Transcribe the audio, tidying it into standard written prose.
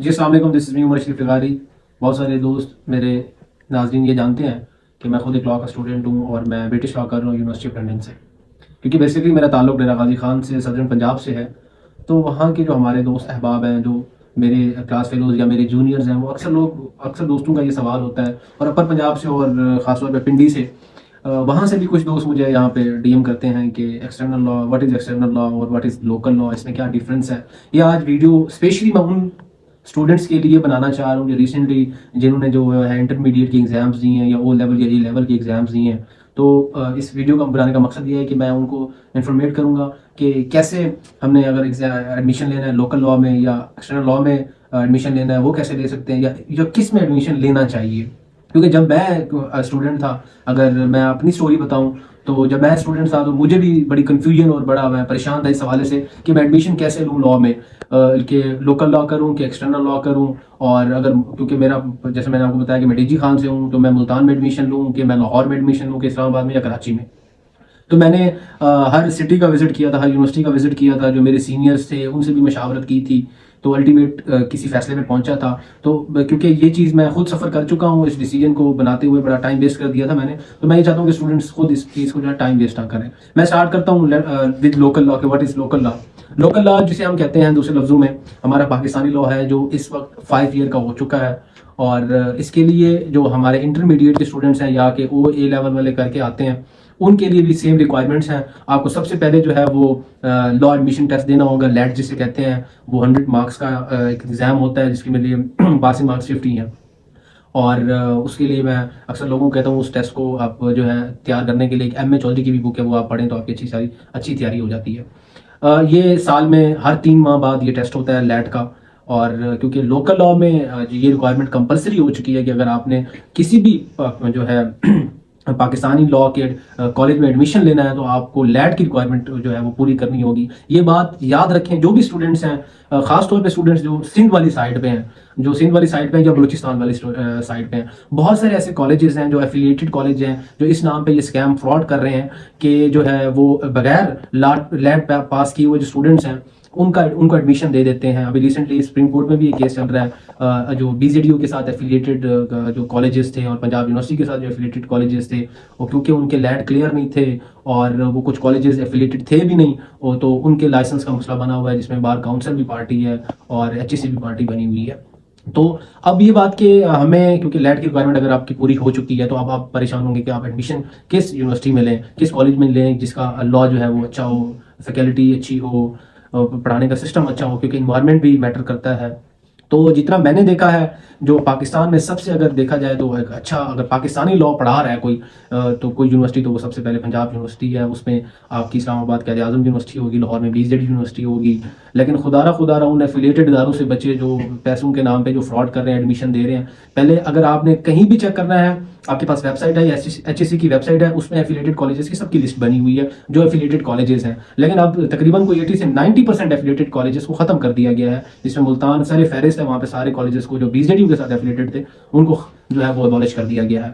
جی السلام علیکم، دس از می عمر شریف فغاری۔ بہت سارے دوست میرے ناظرین یہ جانتے ہیں کہ میں خود ایک لاء کا اسٹوڈنٹ ہوں اور میں برٹش لاء کر رہا ہوں یونیورسٹی آف لنڈن سے، کیونکہ بیسیکلی میرا تعلق ڈیرہ غازی خان سے سدرن پنجاب سے ہے۔ تو وہاں کے جو ہمارے دوست احباب ہیں، جو میرے کلاس فیلوز یا میرے جونیئرز ہیں، وہ اکثر دوستوں کا یہ سوال ہوتا ہے، اور اپر پنجاب سے اور خاص طور پہ پنڈی سے، وہاں سے بھی کچھ دوست مجھے یہاں پہ ڈی ایم کرتے ہیں کہ external law, what is external law اور واٹ از لوکل لاء، اس میں کیا ڈفرینس ہے۔ یہ آج ویڈیو اسپیشلی میں ان اسٹوڈنٹس کے لیے بنانا چاہ رہا ہوں جو ریسنٹلی جنہوں نے جو ہے انٹرمیڈیٹ کی ایگزامس دی ہیں یا او لیول یا اے لیول کی ایگزامس دی ہیں۔ تو اس ویڈیو کا بنانے کا مقصد یہ ہے کہ میں ان کو انفارمیٹ کروں گا کہ کیسے ہم نے اگر ایڈمیشن لینا ہے لوکل لاء میں یا ایکسٹرنل لاء میں ایڈمیشن لینا ہے وہ کیسے لے سکتے ہیں، یا کس میں ایڈمیشن لینا چاہیے۔ کیونکہ جب میں اسٹوڈنٹ تھا، اگر میں اپنی اسٹوری بتاؤں تو جب میں اسٹوڈنٹ تھا تو مجھے بھی بڑی کنفیوژن اور بڑا میں پریشان تھا اس حوالے سے کہ میں ایڈمیشن کیسے لوں لاء میں، کہ لوکل لاء کروں کہ ایکسٹرنل لاء کروں۔ اور اگر کیونکہ میرا جیسے میں نے آپ کو بتایا کہ میں ڈی جی خان سے ہوں، تو میں ملتان میں ایڈمیشن لوں کہ میں لاہور میں ایڈمیشن لوں کہ اسلام آباد میں یا کراچی میں۔ تو میں نے ہر سٹی کا وزٹ کیا تھا، ہر یونیورسٹی کا وزٹ کیا تھا، جو میرے سینئرز تھے ان سے بھی مشاورت کی تھی، تو الٹیمیٹ کسی فیصلے میں پہنچا تھا۔ تو کیونکہ یہ چیز میں خود سفر کر چکا ہوں، اس ڈیسیجن کو بناتے ہوئے بڑا ٹائم ویسٹ کر دیا تھا میں نے، تو میں یہ چاہتا ہوں کہ اسٹوڈنٹس خود اس چیز کو جو ہے ٹائم ویسٹ نہ کریں۔ میں اسٹارٹ کرتا ہوں ود لوکل لاء کہ what is local law. Local law جسے ہم کہتے ہیں دوسرے لفظوں میں ہمارا پاکستانی لاء ہے، جو اس وقت 5 ایئر کا ہو چکا ہے، اور اس کے لیے جو ہمارے انٹرمیڈیٹ کے اسٹوڈنٹس ہیں یا کہ او اے لیول والے کر کے آتے ہیں، ان کے لیے بھی سیم ریکوائرمنٹس ہیں۔ آپ کو سب سے پہلے جو ہے وہ لاء ایڈمیشن ٹیسٹ دینا ہوگا، لیٹ جسے کہتے ہیں، وہ 100 مارکس کا ایک ایگزام ہوتا ہے جس کے لیے پاسنگ مارکس 50 ہیں، اور اس کے لیے میں اکثر لوگوں کو کہتا ہوں اس ٹیسٹ کو آپ جو ہے تیار کرنے کے لیے ایک ایم اے چودھری کی بھی بک ہے، وہ آپ پڑھیں تو آپ کی اچھی تیاری ہو جاتی ہے۔ یہ سال میں ہر 3 ماہ بعد یہ ٹیسٹ ہوتا ہے لیٹ کا، اور کیونکہ لوکل لاء میں یہ ریکوائرمنٹ کمپلسری ہو چکی ہے کہ اگر آپ نے کسی بھی جو ہے پاکستانی لاء کے کالج میں ایڈمیشن لینا ہے تو آپ کو لیٹ کی ریکوائرمنٹ جو ہے وہ پوری کرنی ہوگی۔ یہ بات یاد رکھیں جو بھی اسٹوڈنٹس ہیں، خاص طور پہ اسٹوڈنٹس جو سندھ والی سائڈ پہ ہیں، یا بلوچستان والی سائڈ پہ ہیں، بہت سارے ایسے کالجز ہیں جو ایفیلیٹڈ کالج ہیں جو اس نام پہ یہ اسکیم فراڈ کر رہے ہیں کہ جو ہے وہ بغیر لیٹ پاس کیے ہوئے جو اسٹوڈنٹس ہیں ان کو ایڈمیشن دے دیتے ہیں۔ ابھی ریسنٹلی سپریم کورٹ میں بھی یہ کیس چل رہا ہے، جو بی زی ڈی یو کے ساتھ ایفیلیٹڈ جو کالجز تھے اور پنجاب یونیورسٹی کے ساتھ جو ایفیلیٹڈ کالجز تھے، اور کیونکہ ان کے لیٹ کلیئر نہیں تھے اور وہ کچھ کالجز ایفیلیٹڈ تھے بھی نہیں، تو ان کے لائسنس کا مسئلہ بنا ہوا ہے، جس میں بار کاؤنسل بھی پارٹی ہے اور ایچ ای سی بھی پارٹی بنی ہوئی ہے۔ تو اب یہ بات کہ ہمیں کیونکہ لیٹ کی ریکوائرمنٹ اگر آپ کی پوری ہو چکی ہے تو اب آپ پریشان ہوں گے کہ آپ ایڈمیشن کس یونیورسٹی میں لیں، کس کالج میں لیں جس کا لاء جو ہے وہ اچھا ہو، فیکلٹی اچھی ہو، پڑھانے کا سسٹم اچھا ہو، کیونکہ انوائرمنٹ بھی میٹر کرتا ہے۔ تو جتنا میں نے دیکھا ہے، جو پاکستان میں سب سے اگر دیکھا جائے تو ایک اچھا اگر پاکستانی لاء پڑھا رہا ہے کوئی تو کوئی یونیورسٹی، تو وہ سب سے پہلے پنجاب یونیورسٹی ہے۔ اس میں آپ کی اسلام آباد قائد اعظم یونیورسٹی ہوگی، لاہور میں بی زیڈ یونیورسٹی ہوگی۔ لیکن خدا را ان ایفیلیٹڈ اداروں سے بچے جو پیسوں کے نام پہ جو فراڈ کر رہے ہیں، ایڈمیشن دے رہے ہیں۔ پہلے اگر آپ نے کہیں بھی چیک کرنا ہے، آپ کے پاس ویب سائٹ ہے، ایچ ای سی کی ویب سائٹ ہے، اس میں ایفیلیٹڈ کالجز کی سب کی لسٹ بنی ہوئی ہے جو ایفیلیٹڈ کالجز ہیں۔ لیکن اب تقریباً کوئی 80 سے 90% ایفیلیٹڈ کالجز کو ختم کر دیا گیا ہے، جس میں ملتان سر فہرست ہے، وہاں پہ سارے کالجز کو جو بی زیڈ یو کے ساتھ ایفیلیٹڈ تھے ان کو جو ہے وہ ابالش کر دیا گیا ہے۔